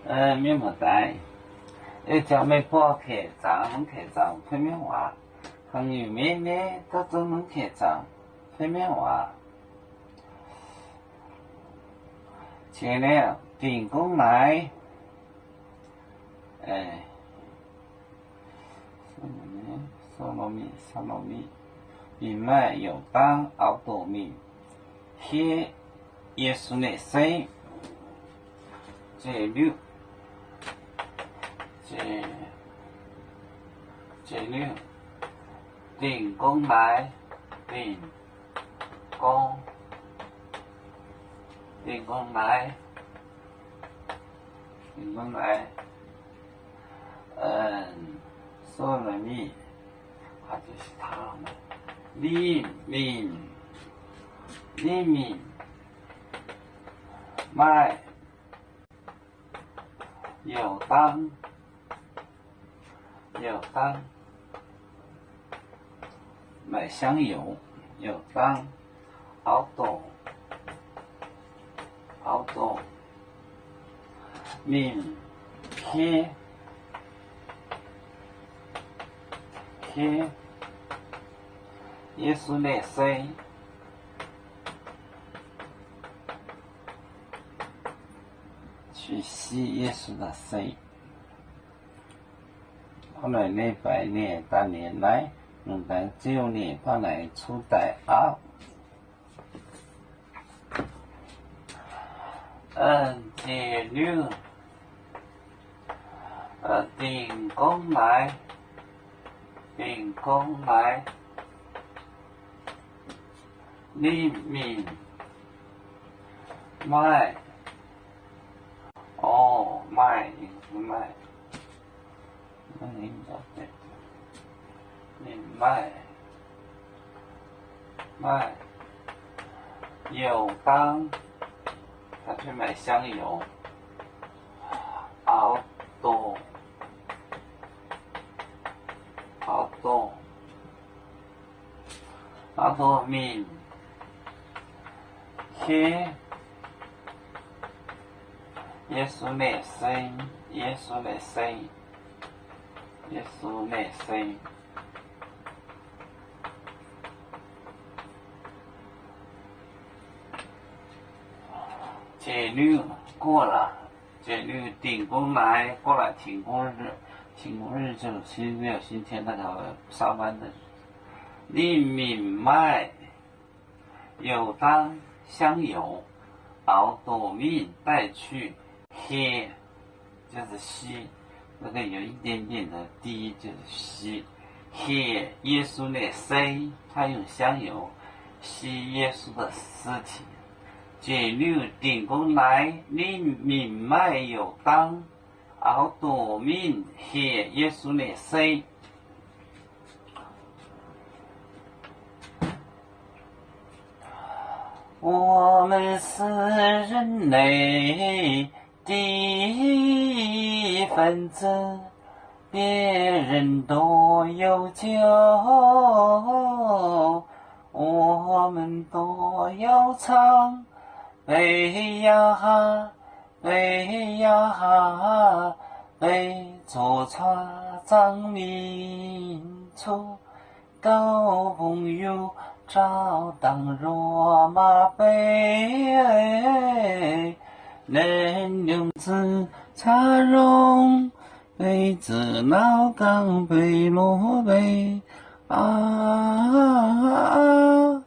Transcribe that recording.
面目带，叫妹婆客栈客栈推面话，朋友妹妹到中门客栈推面话，前了订购来，烧糯米，面麦有当熬糯米，黑耶稣的生，这六。这六订购来，订购来，说了米，它就是它们。黎明，麦有当。买香油，有当熬豆，面黑，耶稣的生，去洗耶稣的生。后来呢，8年、8年来，9年把来初代啊，这六，订购来，黎明，麦，麦有当，他去买香油，熬豆面黑耶稣的生。这六过了，这六订购来过了停工日就没有星期天那个上班的。黎明麦有当香油熬糯米带去黑，就是稀，那个有一点点的低就是稀。黑耶稣的生，他用香油吸耶稣的尸体。这六订购来，黎明麦有当熬糯米黑耶稣的生。我们是人类的一份子，别人都有救，我们都要唱悲呀悲，做传民族高朋友照当罗马杯，能用字茶容杯子老钢杯罗杯啊。